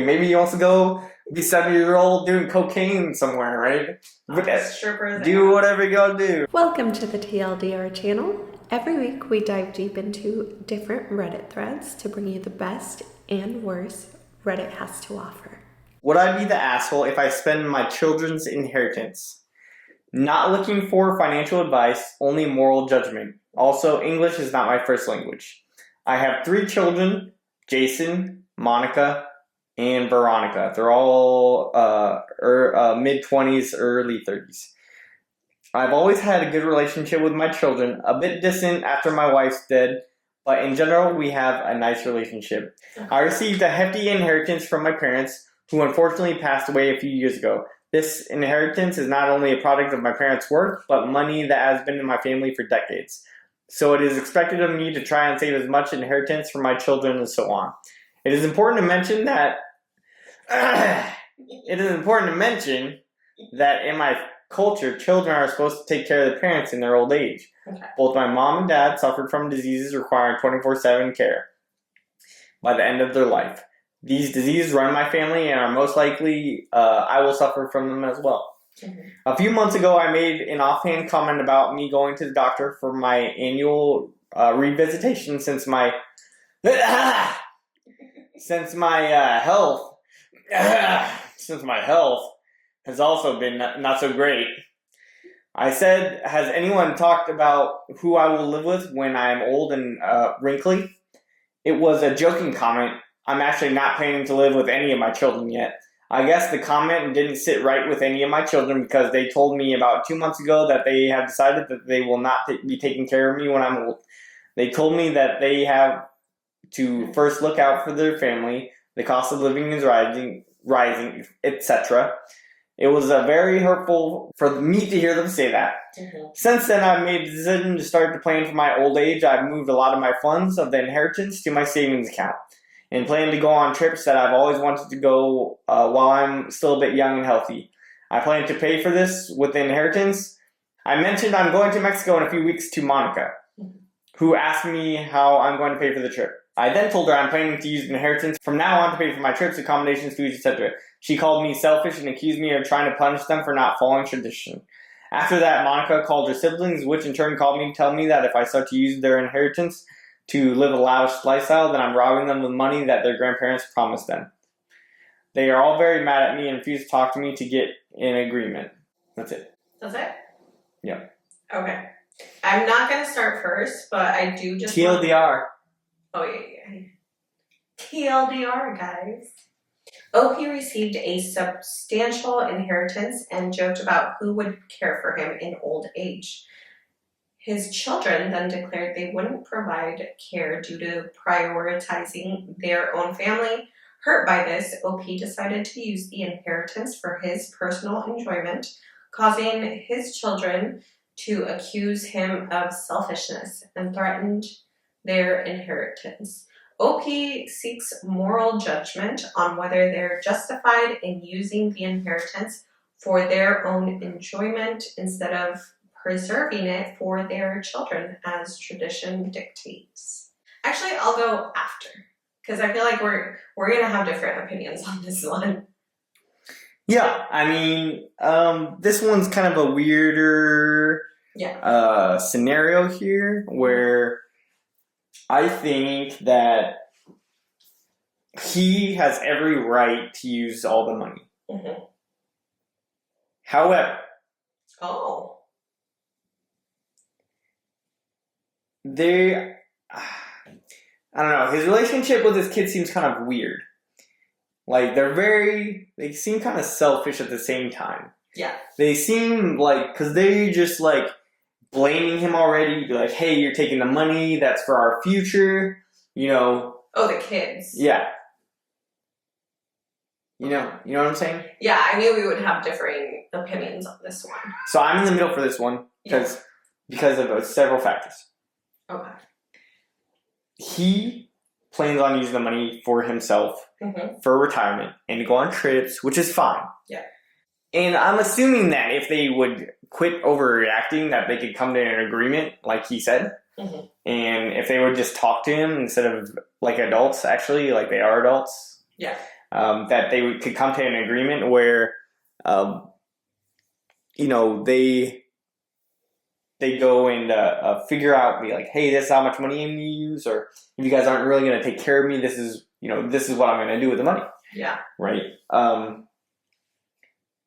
Maybe he wants to go be 70-year-old doing cocaine somewhere, right? Do whatever you gotta do. Welcome to the TLDR channel. Every week we dive deep into different Reddit threads to bring you the best and worst Reddit has to offer. Would I be the asshole if I spend my children's inheritance? Not looking for financial advice, only moral judgment. Also, English is not my first language. I have 3 children, Jason, Monica, and Veronica. They're all mid-20s, early 30s. I've always had a good relationship with my children, a bit distant after my wife's dead, but in general, we have a nice relationship. I received a hefty inheritance from my parents, who unfortunately passed away a few years ago. This inheritance is not only a product of my parents' work, but money that has been in my family for decades. So it is expected of me to try and save as much inheritance for my children and so on. It is important to mention that in my culture, children are supposed to take care of their parents in their old age. Okay. Both my mom and dad suffered from diseases requiring 24/7 care by the end of their life. These diseases run my family and are most likely I will suffer from them as well. Mm-hmm. A few months ago, I made an offhand comment about me going to the doctor for my annual revisitation since my health has also been not so great. I said, has anyone talked about who I will live with when I am old and wrinkly? It was a joking comment. I'm actually not planning to live with any of my children yet. I guess the comment didn't sit right with any of my children because they told me about 2 months ago that they have decided that they will not be taking care of me when I'm old. They told me that they have to first look out for their family, the cost of living is rising, etc. It was very hurtful for me to hear them say that. Mm-hmm. Since then, I've made the decision to start to plan for my old age. I've moved a lot of my funds of the inheritance to my savings account and plan to go on trips that I've always wanted to go while I'm still a bit young and healthy. I plan to pay for this with the inheritance. I mentioned I'm going to Mexico in a few weeks to Monica, who asked me how I'm going to pay for the trip. I then told her I'm planning to use the inheritance from now on to pay for my trips, accommodations, foods, etc. She called me selfish and accused me of trying to punish them for not following tradition. After that, Monica called her siblings, which in turn called me to tell me that if I start to use their inheritance to live a lavish lifestyle, then I'm robbing them of money that their grandparents promised them. They are all very mad at me and refuse to talk to me to get an agreement. That's it. That's it? Yeah. Okay. I'm not going to start first, but I do just TLDR. Oh, yeah. TLDR, guys. OP received a substantial inheritance and joked about who would care for him in old age. His children then declared they wouldn't provide care due to prioritizing their own family. Hurt by this, OP decided to use the inheritance for his personal enjoyment, causing his children to accuse him of selfishness and threatened their inheritance. OP seeks moral judgment on whether they're justified in using the inheritance for their own enjoyment instead of preserving it for their children as tradition dictates. Actually, I'll go after because I feel like we're gonna have different opinions on this one. Yeah, I mean, this one's kind of a weirder scenario here where I think that he has every right to use all the money. Mm-hmm. However, I don't know, his relationship with his kid seems kind of weird. Like, they seem kind of selfish at the same time. Yeah. They seem like, because they're just like blaming him already, like, hey, you're taking the money, that's for our future, you know. Oh, the kids. Yeah. You know what I'm saying? Yeah, I knew we would have differing opinions on this one. So I'm in the middle for this one because of several factors. Okay. He plans on using the money for himself, for retirement, and to go on trips, which is fine. Yeah. And I'm assuming that if they would quit overreacting, that they could come to an agreement, like he said. Mm-hmm. And if they would just talk to him instead of like adults, actually, like they are adults. Yeah. that they could come to an agreement where, they go and figure out, be like, hey, this is how much money I'm going to use, or if you guys aren't really going to take care of me, this is what I'm going to do with the money. Yeah. Right.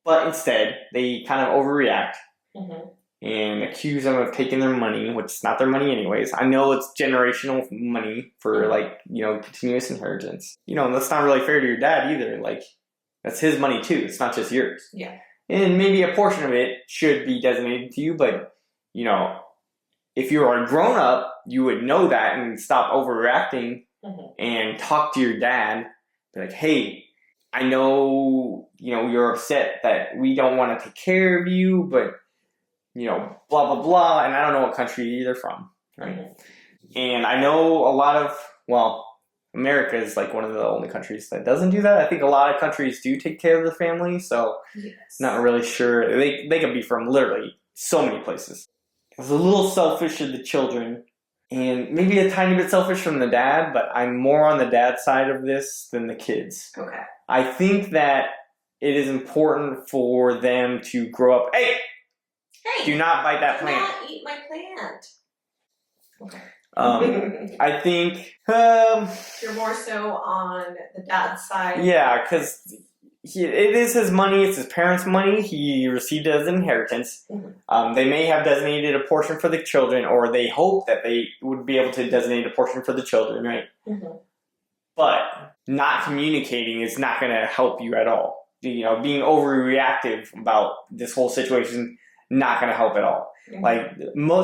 But instead, they kind of overreact and accuse them of taking their money, which is not their money anyways. I know it's generational money for continuous inheritance. That's not really fair to your dad either. Like, that's his money too. It's not just yours. Yeah. And maybe a portion of it should be designated to you, but if you are a grown up, you would know that and stop overreacting and talk to your dad. Be like, hey, I know, you're upset that we don't want to take care of you, but, blah, blah, blah. And I don't know what country they're from, right? And I know a lot of, America is like one of the only countries that doesn't do that. I think a lot of countries do take care of the family, so not really sure. They can be from literally so many places. It's a little selfish of the children, and maybe a tiny bit selfish from the dad, but I'm more on the dad side of this than the kids. Okay. I think that it is important for them to grow up. Hey! Do not bite that plant. Do not eat my plant. Okay. I think you're more so on the dad's side. Yeah, because it is his money. It's his parents' money. He received it as an inheritance. They may have designated a portion for the children, or they hope that they would be able to designate a portion for the children, right? But not communicating is not going to help you at all. Being overreactive about this whole situation, not going to help at all. Like,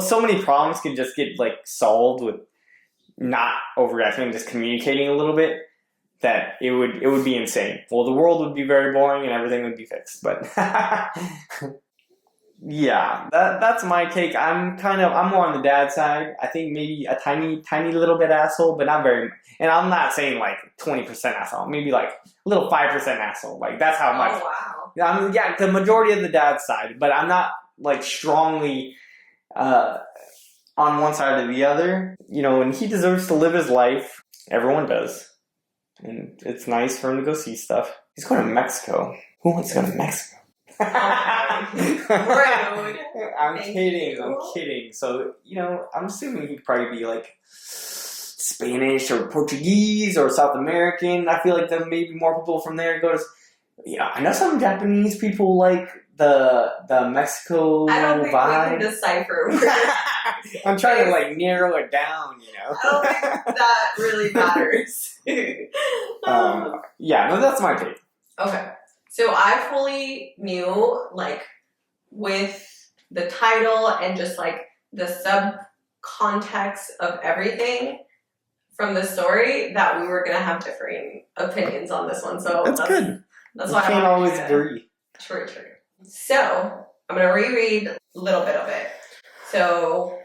so many problems can just get solved with not overreacting and just communicating a little bit, that it would be insane. Well, the world would be very boring and everything would be fixed. But yeah, that's my take. I'm more on the dad side. I think maybe a tiny little bit asshole, but not very. And I'm not saying 20% asshole. Maybe a little 5% asshole. That's how much. Oh wow. Yeah, the majority of the dad side, but I'm not strongly on one side or the other. And he deserves to live his life. Everyone does. And it's nice for him to go see stuff. He's going to Mexico. Who wants to go to Mexico? I'm kidding. So, I'm assuming he'd probably be Spanish or Portuguese or South American. I feel like there may be more people from there go to. I know some Japanese people like the Mexico I don't think vibe. we can decipher. I'm trying to narrow it down, I don't think that really matters. Yeah, no, that's my take. Okay. So I fully knew, with the title and just, the sub-context of everything from the story, that we were going to have differing opinions on this one. So that's good. That's you why can't always agree. True. So I'm going to reread a little bit of it. So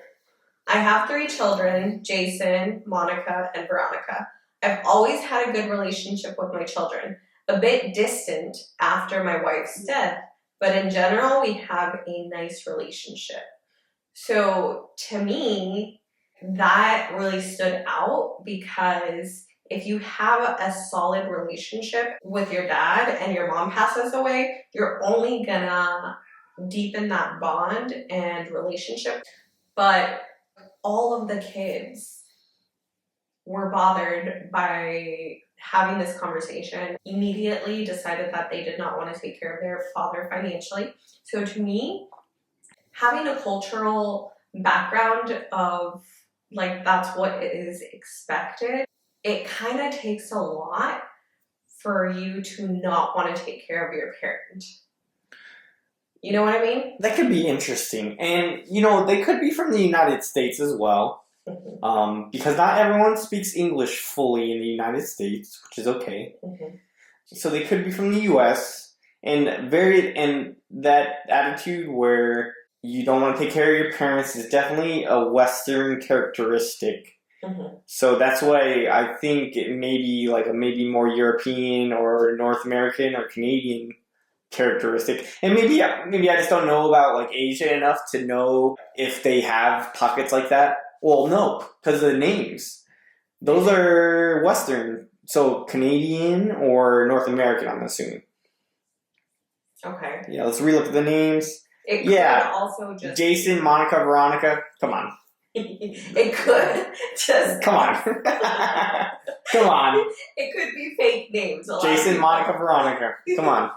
I have 3 children, Jason, Monica, and Veronica. I've always had a good relationship with my children. A bit distant after my wife's death, but in general, we have a nice relationship. So to me, that really stood out, because if you have a solid relationship with your dad and your mom passes away, you're only gonna deepen that bond and relationship. But all of the kids were bothered by having this conversation, immediately decided that they did not want to take care of their father financially. So to me, having a cultural background of that's what is expected, it kind of takes a lot for you to not want to take care of your parent. You know what I mean? That could be interesting. And, they could be from the United States as well. Because not everyone speaks English fully in the United States, which is okay. So they could be from the U.S. and that attitude where you don't want to take care of your parents is definitely a Western characteristic. So that's why I think it may be a maybe more European or North American or Canadian characteristic. And maybe I just don't know about Asia enough to know if they have pockets like that. Well, no, because of the names. Those are Western So Canadian or North American, I'm assuming. Okay. Yeah, let's relook at the names. It could also just Jason, Monica, Veronica. Come on. It could just Come on. Come on. It could be fake names. Jason, Monica, Veronica. Come on.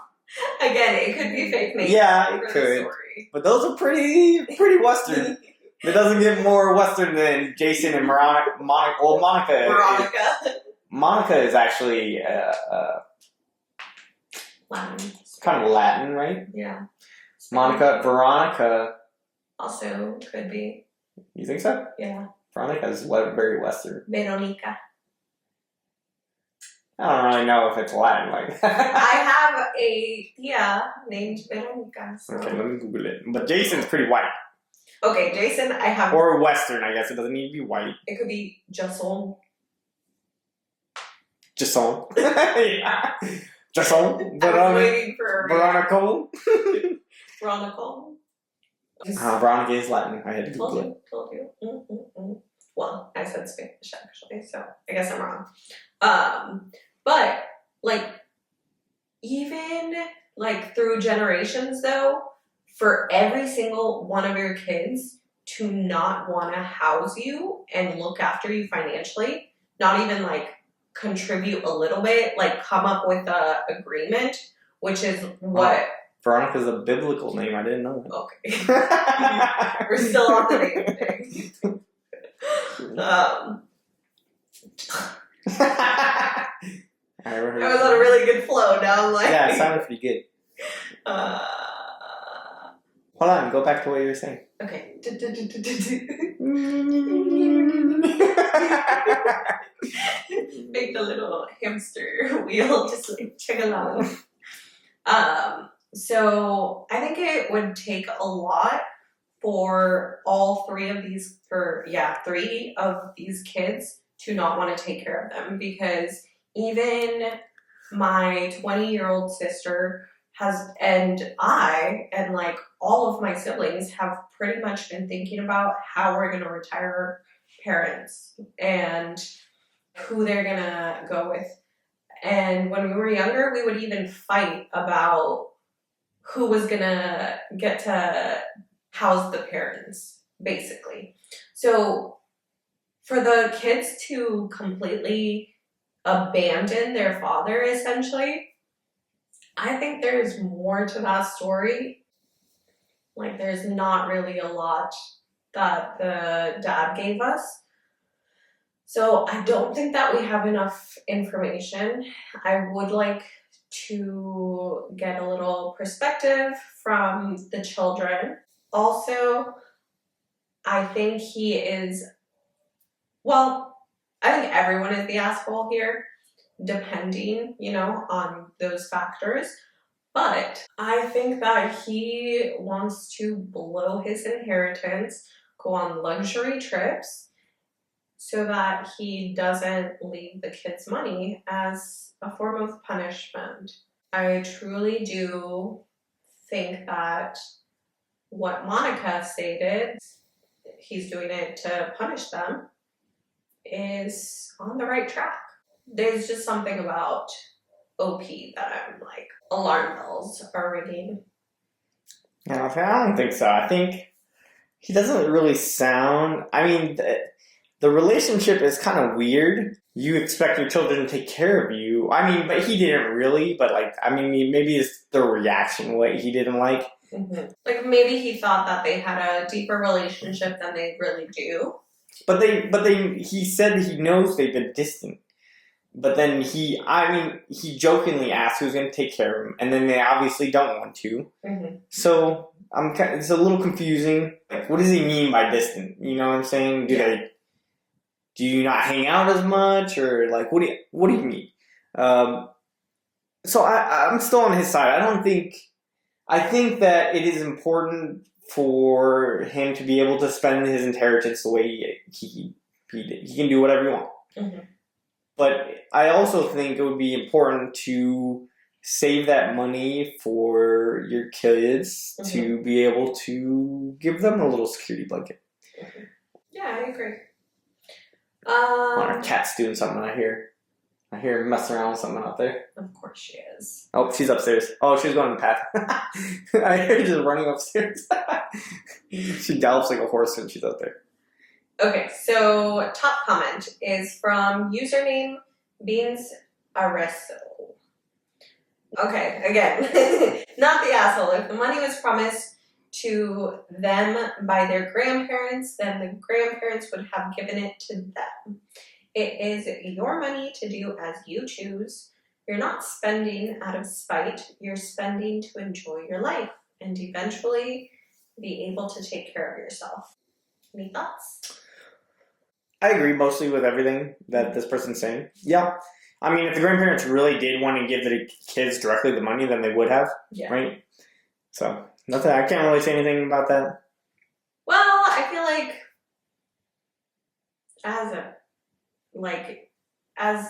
Again, it could be fake names. Yeah, it could. But those are pretty Western. It doesn't get more Western than Jason and Monica. Well, Monica is actually Latin. kind of Latin, right? Yeah. Monica, Veronica. Also could be. You think so? Yeah. Veronica is very Western. Veronica. I don't really know if it's Latin like that. I have a named Veronica. So. Okay, let me Google it. But Jason's pretty white. Okay, Jason, I have. Or Western, I guess. It doesn't need to be white. It could be Jason. Jason. Yeah. Jason. I was waiting for Veronica. Veronica. Veronica is Latin. I had to Google it. Told you. Well, I said Spanish actually, so I guess I'm wrong. But like, even like through generations though, for every single one of your kids to not want to house you and look after you financially, not even like contribute a little bit, like come up with a agreement, which is what. Veronica's a biblical name. I didn't know that. Okay. We're still on the name thing. I was on a really good flow. Now I'm like. Yeah, it sounded pretty good. Hold on, go back to what you were saying. Okay. Make the little hamster wheel just like chug along. So I think it would take a lot for three of these kids to not want to take care of them, because even my 20-year-old sister and like all of my siblings have pretty much been thinking about how we're going to retire our parents and who they're going to go with. And when we were younger, we would even fight about who was going to get to house the parents, basically. So for the kids to completely abandon their father, essentially, I think there's more to that story. Like, there's not really a lot that the dad gave us. So I don't think that we have enough information. I would like to get a little perspective from the children. Also, I think I think everyone is the asshole here, depending, on those factors. But I think that he wants to blow his inheritance, go on luxury trips, so that he doesn't leave the kids money as a form of punishment. I truly do think that what Monica stated, he's doing it to punish them, is on the right track. There's just something about OP that I'm like, alarm bells are ringing. Yeah, I don't think so. I think he doesn't really sound. I mean, the relationship is kind of weird. You expect your children to take care of you. I mean, but he didn't really. But maybe it's the reaction way he didn't like. Mm-hmm. Like maybe he thought that they had a deeper relationship than they really do. But he said he knows they've been distant. But then he jokingly asked who's going to take care of him, and then they obviously don't want to. Mm-hmm. So it's a little confusing. Like, what does he mean by distant? You know what I'm saying? Do you not hang out as much, or like what do you mean? So I'm still on his side. I think that it is important for him to be able to spend his inheritance the way he can do whatever he wants. Mm-hmm. But I also think it would be important to save that money for your kids, mm-hmm. to be able to give them a little security blanket. Mm-hmm. Yeah, I agree. Our cat's doing something out here. I hear her messing around with someone out there. Of course she is. Oh, she's upstairs. Oh, she's going to the path. I hear her just running upstairs. She gallops like a horse when she's up there. Okay, so top comment is from username Beans Areso. Okay, again, not the asshole. If the money was promised to them by their grandparents, then the grandparents would have given it to them. It is your money to do as you choose. You're not spending out of spite. You're spending to enjoy your life and eventually be able to take care of yourself. Any thoughts? I agree mostly with everything that this person's saying. Yeah. I mean, if the grandparents really did want to give the kids directly the money, then they would have, right? So, nothing. I can't really say anything about that. Well, I feel like as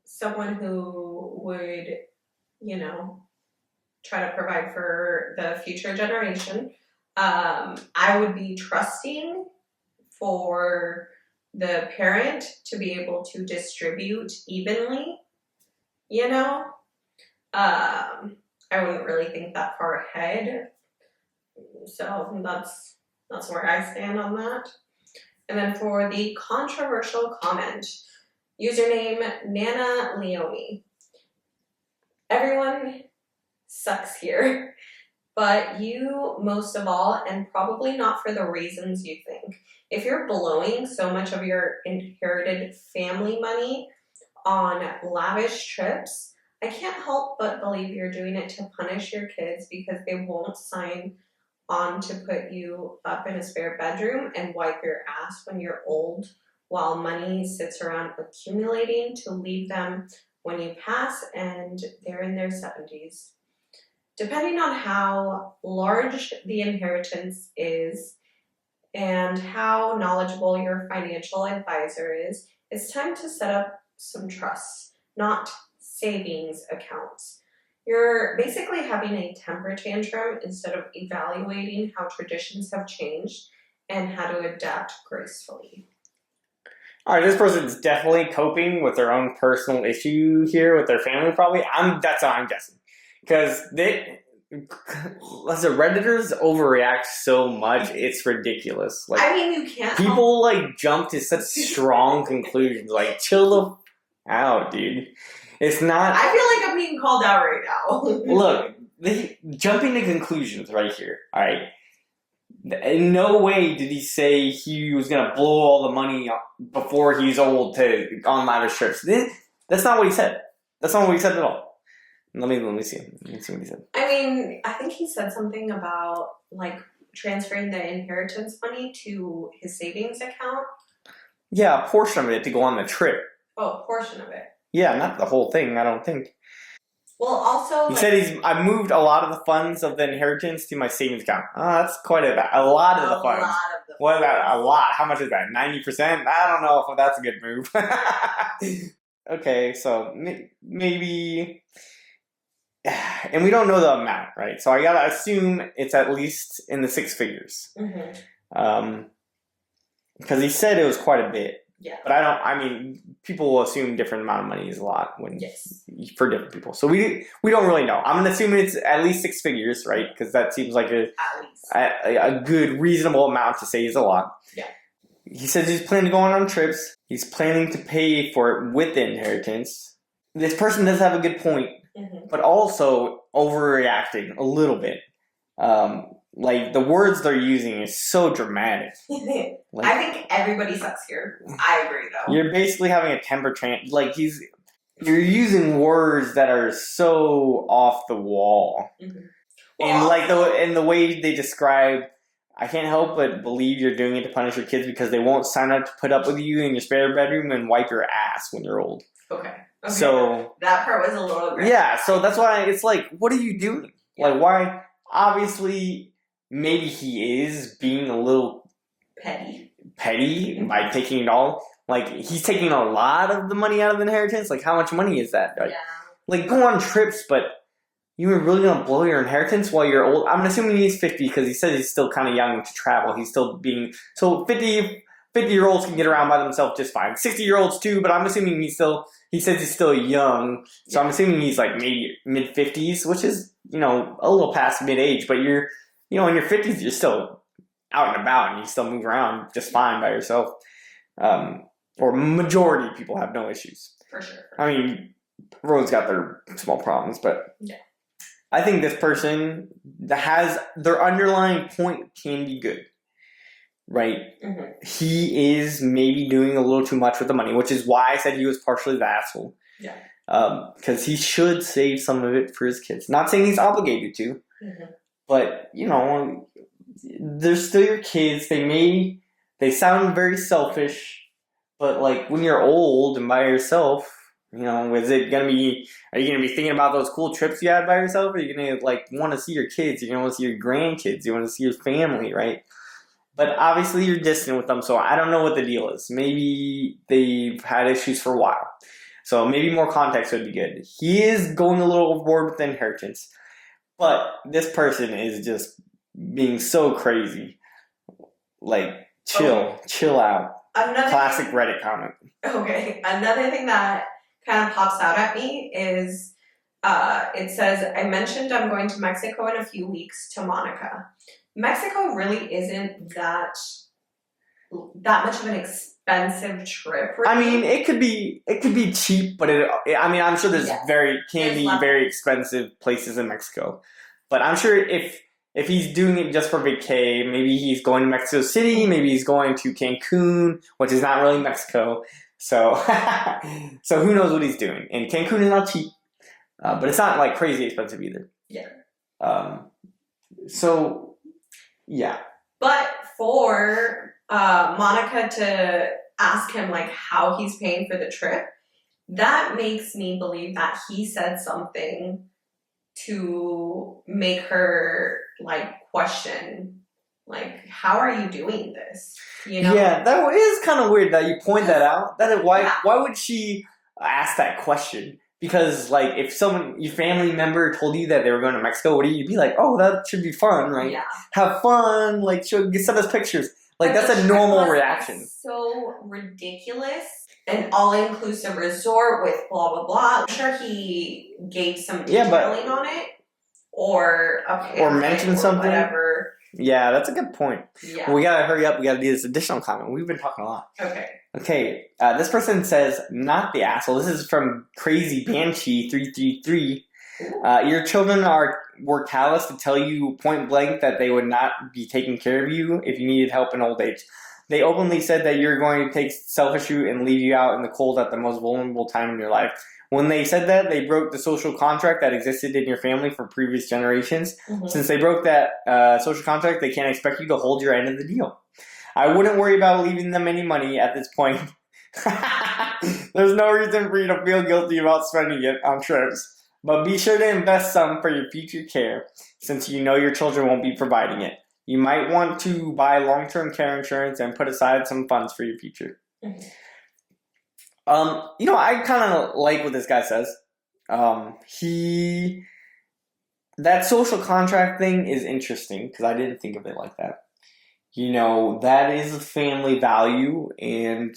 someone who would, try to provide for the future generation, I would be trusting for the parent to be able to distribute evenly, I wouldn't really think that far ahead. So that's where I stand on that. And then for the controversial comment, username Nana Leone. Everyone sucks here, but you most of all, and probably not for the reasons you think. If you're blowing so much of your inherited family money on lavish trips, I can't help but believe you're doing it to punish your kids because they won't sign on to put you up in a spare bedroom and wipe your ass when you're old while money sits around accumulating to leave them when you pass and they're in their 70s. Depending on how large the inheritance is and how knowledgeable your financial advisor is, it's time to set up some trusts, not savings accounts. You're basically having a temper tantrum instead of evaluating how traditions have changed and how to adapt gracefully. All right, this person's definitely coping with their own personal issue here with their family, probably. That's what I'm guessing. Because as a Redditors overreact so much, it's ridiculous. Like, I mean, you can't. People jump to such strong conclusions. Like, chill the out, dude. It's not. I feel like I'm being called out right now. Look, jumping to conclusions right here. All right. In no way did he say he was gonna blow all the money before he's old on lavish trips. That's not what he said. That's not what he said at all. Let me see. Let me see what he said. I mean, I think he said something about transferring the inheritance money to his savings account. Yeah, a portion of it to go on the trip. Oh, a portion of it. Yeah, not the whole thing, I don't think. Well, also... He said I moved a lot of the funds of the inheritance to my savings account. Oh, that's quite a lot of the funds. What about a lot? How much is that? 90%? I don't know if that's a good move. Okay, so maybe... And we don't know the amount, right? So I gotta assume it's at least in the six figures. Mm-hmm. Because he said it was quite a bit. Yeah. But people will assume different amount of money is a lot for different people. So we don't really know. I'm going to assume it's at least six figures, right? Because that seems like a good, reasonable amount to say is a lot. Yeah. He says he's planning to go on trips. He's planning to pay for it with the inheritance. This person does have a good point, but also overreacting a little bit. The words they're using is so dramatic. I think everybody sucks here. I agree, though. You're basically having a temper tantrum. You're using words that are so off the wall. Mm-hmm. And the way they describe, I can't help but believe you're doing it to punish your kids because they won't sign up to put up with you in your spare bedroom and wipe your ass when you're old. Okay. So that part was a little aggressive. Yeah, so that's why it's what are you doing? Yeah. Why? Obviously... Maybe he is being a little petty by taking it all. He's taking a lot of the money out of the inheritance. How much money is that? Yeah. Go on trips, but you were really going to blow your inheritance while you're old? I'm assuming he's 50 because he says he's still kind of young to travel. He's still being... So 50 50-year-olds can get around by themselves just fine. 60-year-olds too, but I'm assuming he says he's still young, so I'm assuming he's like maybe mid-50s, which is, a little past mid-age, but you're, in your 50s, you're still out and about and you still move around just fine by yourself. Or majority of people have no issues. For sure. I mean, everyone's got their small problems, but yeah. I think this person that has their underlying point can be good, right? Mm-hmm. He is maybe doing a little too much with the money, which is why I said he was partially the asshole. Yeah. Because he should save some of it for his kids. Not saying he's obligated to, but they're still your kids. They sound very selfish, but like when you're old and by yourself. Is it gonna be? Are you gonna be thinking about those cool trips you had by yourself? Or are you gonna want to see your kids? You're gonna want to see your grandkids. You want to see your family, right? But obviously you're distant with them, so I don't know what the deal is. Maybe they've had issues for a while, so maybe more context would be good. He is going a little overboard with the inheritance, but this person is just being so crazy. Chill out. Classic Reddit comment. Okay, another thing that kind of pops out at me is it says, I mentioned I'm going to Mexico in a few weeks to Monica. Mexico really isn't that much of an expensive trip. Really. I mean, it could be cheap, but I'm sure there's very expensive places in Mexico. But I'm sure if he's doing it just for vacay, maybe he's going to Mexico City, maybe he's going to Cancun, which is not really Mexico. So, so who knows what he's doing? And Cancun is not cheap, but it's not crazy expensive either. Yeah. So, yeah. But for Monica to ask him how he's paying for the trip, that makes me believe that he said something to make her question. How are you doing this? Yeah, that is kind of weird that you point that out. Why would she ask that question? Because if your family member told you that they were going to Mexico, you'd be like, oh, that should be fun, right? Yeah. Have fun, send us pictures. That's a normal reaction. So ridiculous. An all-inclusive resort with blah blah blah. I'm sure he gave some detailing on it, or mentioned something, whatever. Yeah, that's a good point. Yeah. Well, we gotta hurry up. We gotta do this additional comment. We've been talking a lot. Okay. This person says, not the asshole. This is from Crazy Banshee 333. Your children were callous to tell you point blank that they would not be taking care of you if you needed help in old age. They openly said that you're going to take selfish route and leave you out in the cold at the most vulnerable time in your life. When they said that, they broke the social contract that existed in your family for previous generations. Mm-hmm. Since they broke that social contract, they can't expect you to hold your end of the deal. I wouldn't worry about leaving them any money at this point. There's no reason for you to feel guilty about spending it on trips. But be sure to invest some for your future care, since you know your children won't be providing it. You might want to buy long-term care insurance and put aside some funds for your future. Mm-hmm. I kind of like what this guy says. That social contract thing is interesting because I didn't think of it like that. That is a family value, and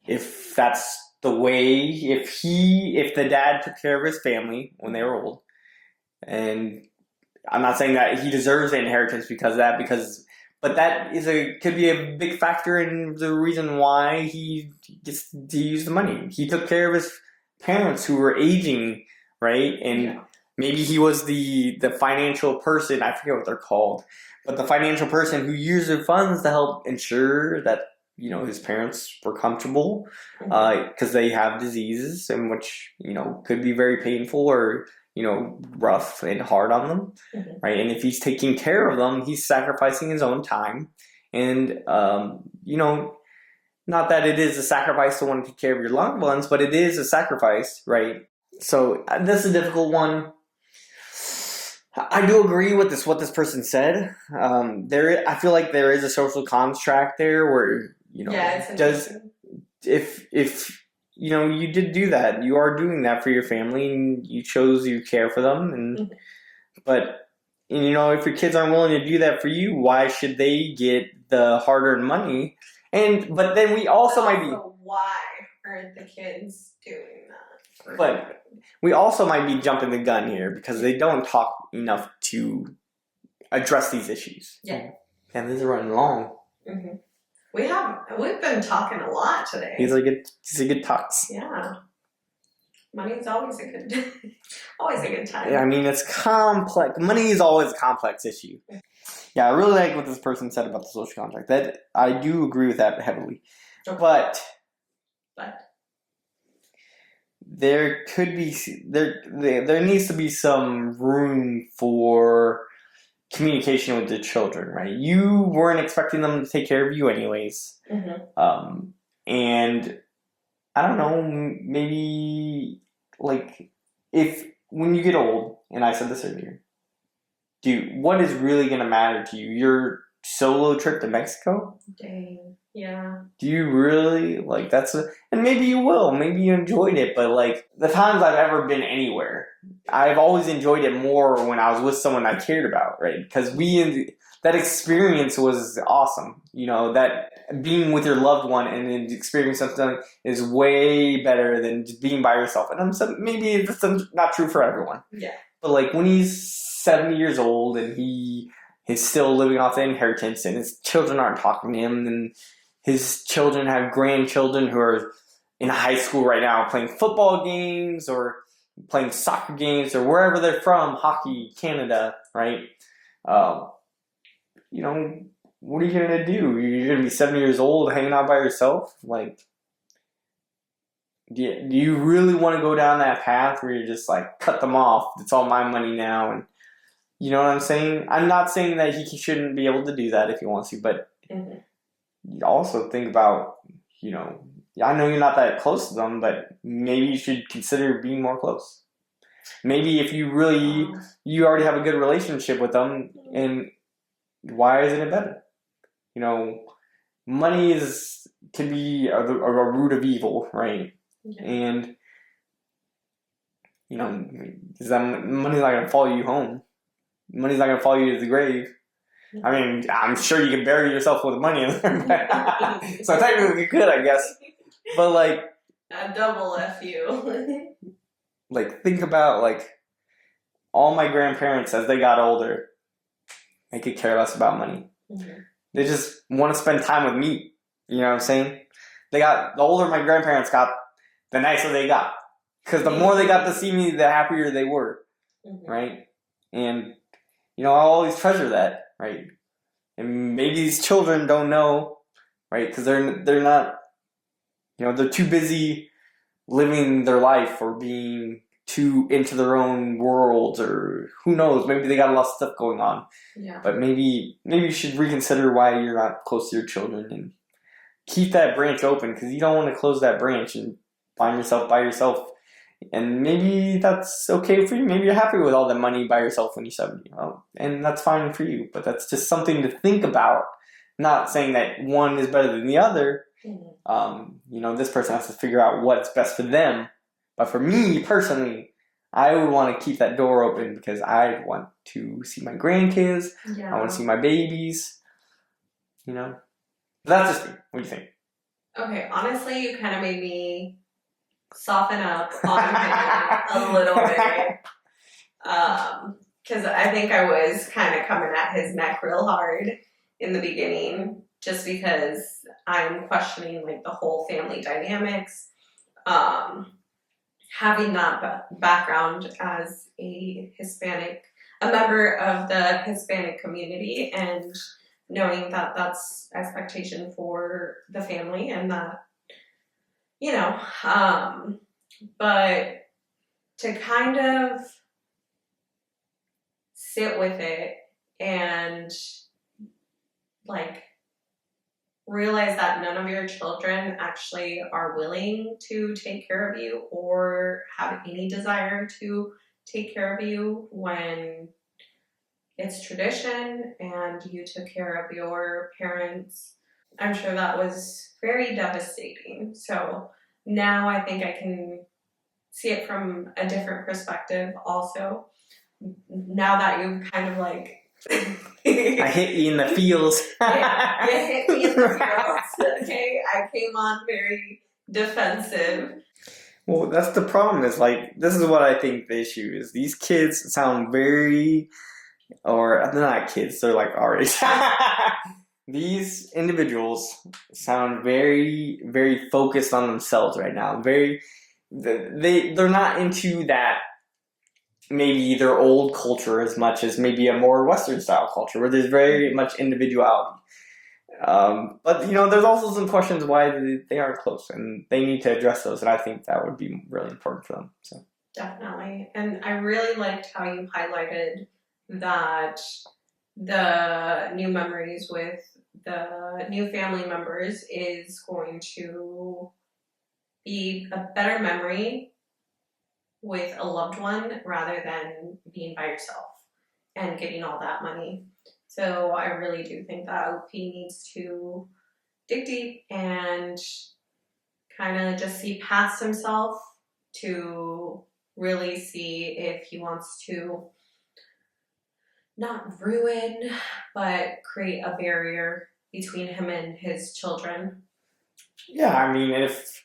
if that's the way, if the dad took care of his family when they were old, and I'm not saying that he deserves the inheritance because of that, but that could be a big factor in the reason why he gets to use the money. He took care of his parents who were aging, right? And maybe he was the financial person, I forget what they're called, but the financial person who used the funds to help ensure that, his parents were comfortable, because they have diseases, and which, could be very painful or, rough and hard on them, right? And if he's taking care of them, he's sacrificing his own time. And, not that it is a sacrifice to want to take care of your loved ones, but it is a sacrifice, right? So this is a difficult one. I do agree with what this person said. I feel like there is a social contract there where, if you did do that, you are doing that for your family, and you chose to care for them, and if your kids aren't willing to do that for you, why should they get the hard-earned money. But then we also might be. Why aren't the kids doing that? But we also might be jumping the gun here because they don't talk enough to address these issues. Yeah. And this is running long. Mm-hmm. We've been talking a lot today. These are good talks. Yeah. Money's always a good time. Yeah, I mean, it's complex. Money is always a complex issue. Yeah, I really like what this person said about the social contract. That I do agree with that heavily. Okay. But there could be there needs to be some room for communication with the children, right? You weren't expecting them to take care of you anyways. Mm-hmm. And I don't know, maybe like if when you get old, and I said this earlier, dude, what is really gonna matter to you? Your solo trip to Mexico? Dang. Yeah. Do you really like and maybe you will, maybe you enjoyed it, but like the times I've ever been anywhere, I've always enjoyed it more when I was with someone I cared about, right? Because that experience was awesome. You know, that being with your loved one and then experiencing something is way better than just being by yourself. And maybe that's not true for everyone. Yeah. But like when he's 70 years old and he is still living off the inheritance and his children aren't talking to him, and his children have grandchildren who are in high school right now playing football games or playing soccer games or wherever they're from, hockey, Canada, right? You know, what are you going to do? You're going to be 70 years old hanging out by yourself? Like, do you really want to go down that path where you're just like, cut them off, it's all my money now? And you know what I'm saying? I'm not saying that he shouldn't be able to do that if he wants to, but mm-hmm. you also think about, you know, I know you're not that close to them, but maybe you should consider being more close. Maybe if you already have a good relationship with them, and why isn't it better? You know, money can be a root of evil, right? Yeah. And, you know, money's not going to follow you home. Money's not going to follow you to the grave. I mean, I'm sure you can bury yourself with money in there. So technically you could, I guess. But like... A double FU. Like, think about, like, all my grandparents, as they got older, they could care less about money. Mm-hmm. They just want to spend time with me. You know what I'm saying? The older my grandparents got, the nicer they got. Because the more they got to see me, the happier they were. Mm-hmm. Right? And, you know, I always treasure that, right? And maybe these children don't know, right? Because they're not, you know, they're too busy living their life or being too into their own worlds, or who knows, maybe they got a lot of stuff going on. Yeah. But maybe you should reconsider why you're not close to your children and keep that branch open, because you don't want to close that branch and find yourself by yourself. And maybe that's okay for you. Maybe you're happy with all the money by yourself when you're 70. And that's fine for you. But that's just something to think about. Not saying that one is better than the other. Mm-hmm. You know, this person has to figure out what's best for them. But for me, personally, I would want to keep that door open because I want to see my grandkids. Yeah. I want to see my babies. You know? But that's just me. What do you think? Okay, honestly, you kind of made me soften up on him a little bit. Because I think I was kind of coming at his neck real hard in the beginning, just because I'm questioning like the whole family dynamics. Having that background as a member of the Hispanic community, and knowing that that's expectation for the family, and that, you know, but to kind of sit with it and like realize that none of your children actually are willing to take care of you or have any desire to take care of you when it's tradition and you took care of your parents. I'm sure that was very devastating. So now I think I can see it from a different perspective also. Now that you've kind of like I hit you in the feels. Yeah, you hit me in the feels. Okay, I came on very defensive. Well, that's the problem. Is like this is what I think the issue is. These kids sound very, or they're not kids. They're like our age. These individuals sound very, very focused on themselves right now. They're not into that. Maybe their old culture as much as maybe a more Western style culture where there's very much individuality. But there's also some questions why they aren't close, and they need to address those. And I think that would be really important for them. So definitely, and I really liked how you highlighted that the new memories with the new family members is going to be a better memory with a loved one rather than being by yourself and getting all that money. So I really do think that OP needs to dig deep and kind of just see past himself to really see if he wants to not ruin, but create a barrier between him and his children. yeah, I mean, if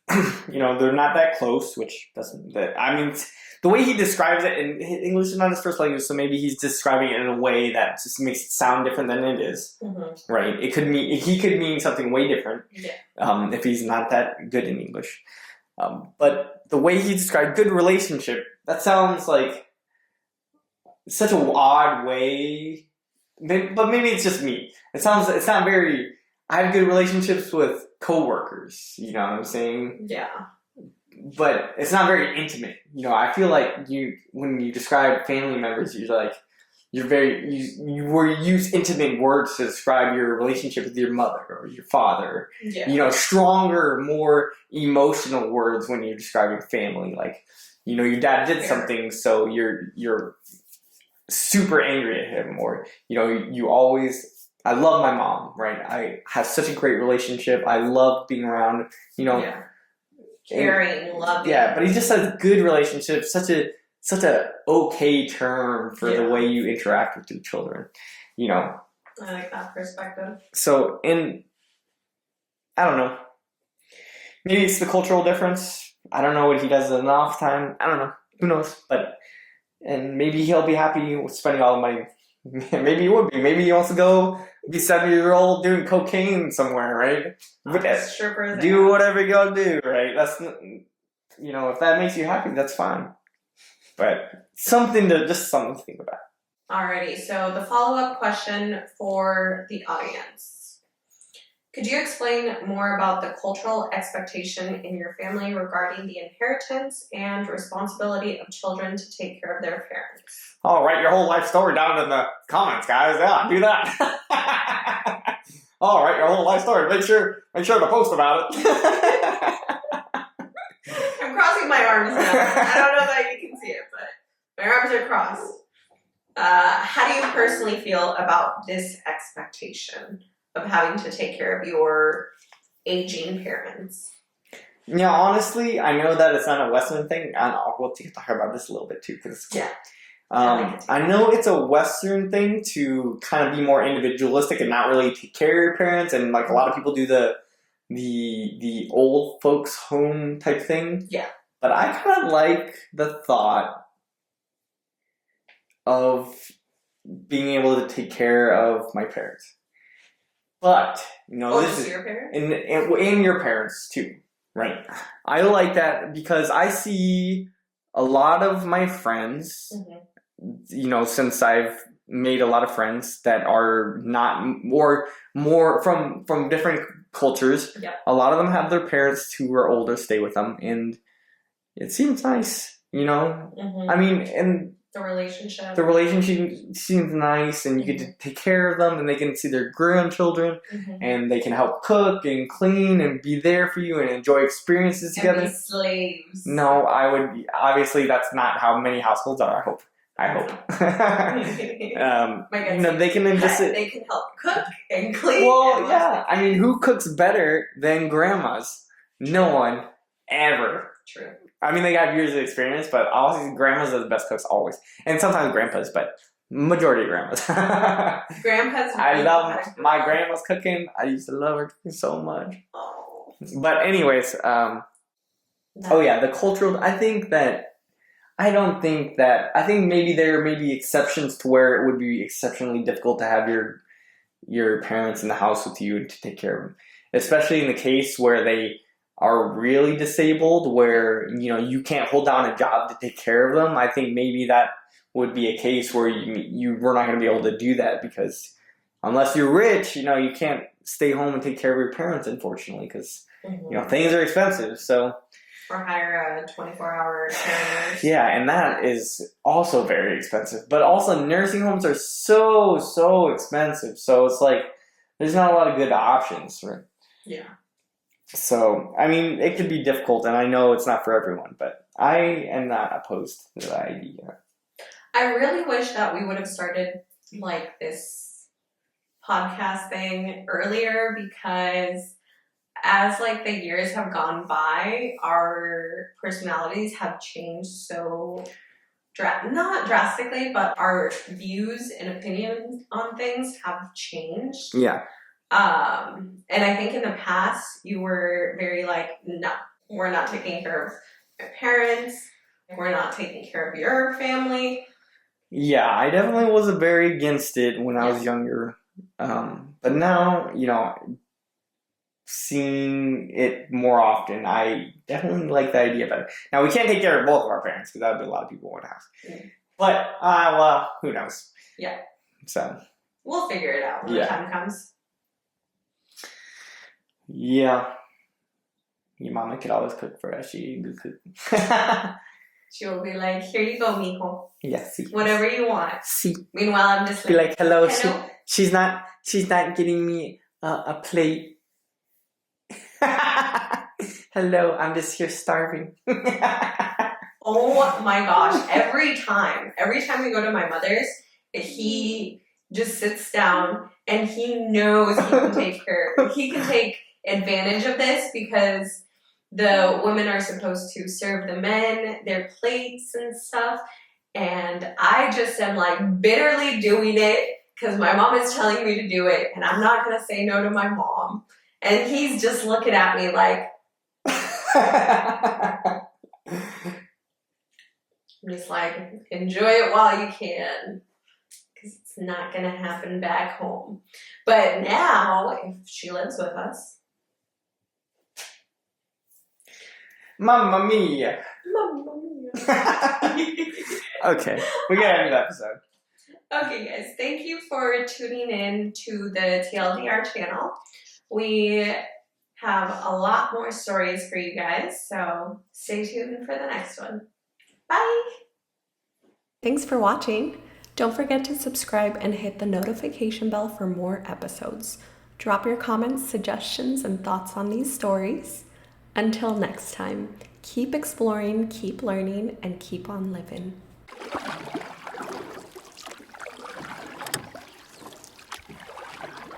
they're not that close, which doesn't. The way he describes it, and English is not his first language, so maybe he's describing it in a way that just makes it sound different than it is. Mm-hmm. Right? He could mean something way different. Yeah. If he's not that good in English. But the way he described good relationship, that sounds like such an odd way. But maybe it's just me. It's not very. I have good relationships with coworkers. You know what I'm saying? Yeah. But it's not very intimate. I feel like when you describe family members, you use intimate words to describe your relationship with your mother or your father. Yeah. Stronger, more emotional words when you're describing family. Like, your dad did something, so you're super angry at him, or you always. I love my mom, right? I have such a great relationship. I love being around, Yeah. Caring, loving. Yeah, but he just says good relationship, such a okay term for the way you interact with your children. I like that perspective. So I don't know. Maybe it's the cultural difference. I don't know what he does in the off time. I don't know. Who knows? And maybe he'll be happy with spending all the money. Maybe he would be. Maybe he wants to go be 70-year-old doing cocaine somewhere, right? Strippers. Do whatever you gotta do, right? That's if that makes you happy, that's fine. But something to think about. Alrighty, so the follow-up question for the audience. Could you explain more about the cultural expectation in your family regarding the inheritance and responsibility of children to take care of their parents? Oh, write your whole life story down in the comments, guys. Yeah, do that. Oh, write your whole life story. Make sure to post about it. I'm crossing my arms now. I don't know that you can see it, but my arms are crossed. How do you personally feel about this expectation of having to take care of your aging parents? Yeah, honestly, I know that it's not a Western thing, and we'll talk about this a little bit too, because I know it's a Western thing to kind of be more individualistic and not really take care of your parents, and like a lot of people do the old folks home type thing. Yeah. But I kind of like the thought of being able to take care of my parents. But this is your parents, and your parents too, right? I like that because I see a lot of my friends. Mm-hmm. Since I've made a lot of friends that are not more from different cultures. Yep. A lot of them have their parents who are older stay with them, and it seems nice. Mm-hmm. I mean, and the relationship seems nice, and you get to take care of them, and they can see their grandchildren, and they can help cook and clean and be there for you and enjoy experiences together. And be slaves. No, I would. Obviously, that's not how many households are. I hope. They can just. They can help cook and clean. Well, yeah. I mean, who cooks better than grandmas? No one ever. True. I mean, they got years of experience, but obviously grandmas are the best cooks always, and sometimes grandpas. But Majority of grandmas. Grandpa's I really love bad. my grandma's cooking. I used to love her cooking so much. Oh. But anyways, oh yeah, the cultural. I think maybe there may be exceptions to where it would be exceptionally difficult to have your parents in the house with you to take care of them, especially in the case where they are really disabled, where you can't hold down a job to take care of them. I think maybe that would be a case where you were not going to be able to do that, because unless you're rich, you can't stay home and take care of your parents, unfortunately, because things are expensive. So. Or hire a 24-hour care nurse. Yeah, and that is also very expensive. But also, nursing homes are so expensive. So it's like, there's not a lot of good options, right? Yeah. So, I mean, it could be difficult, and I know it's not for everyone, but I am not opposed to the idea. I really wish that we would have started, this podcast thing earlier, because as the years have gone by, our personalities have changed so not drastically, but our views and opinions on things have changed. Yeah. And I think in the past you were very no, we're not taking care of my parents, we're not taking care of your family. Yeah, I definitely was very against it when I was younger. But now, seeing it more often, I definitely like the idea better. Now, we can't take care of both of our parents, because that would be a lot of people in one house. But, well, who knows? Yeah. So. We'll figure it out when the time comes. Yeah. Your mama could always cook for us. She's a good cook. She will be like, here you go, mijo. Yeah, see. Whatever you want. See. Meanwhile, I'm just be like, hello. hello? She's not getting me a plate. Hello, I'm just here starving. Oh my gosh. Every time we go to my mother's, he just sits down and he knows he can take advantage of this, because the women are supposed to serve the men their plates and stuff. And I just am bitterly doing it because my mom is telling me to do it, and I'm not going to say no to my mom. And he's just looking at me I'm just enjoy it while you can, because it's not going to happen back home. But now, if she lives with us. Mamma mia. Mamma mia. Okay, we gotta end the episode. Okay, guys, thank you for tuning in to the TLDR channel. We have a lot more stories for you guys, so stay tuned for the next one. Bye! Thanks for watching. Don't forget to subscribe and hit the notification bell for more episodes. Drop your comments, suggestions, and thoughts on these stories. Until next time, keep exploring, keep learning, and keep on living.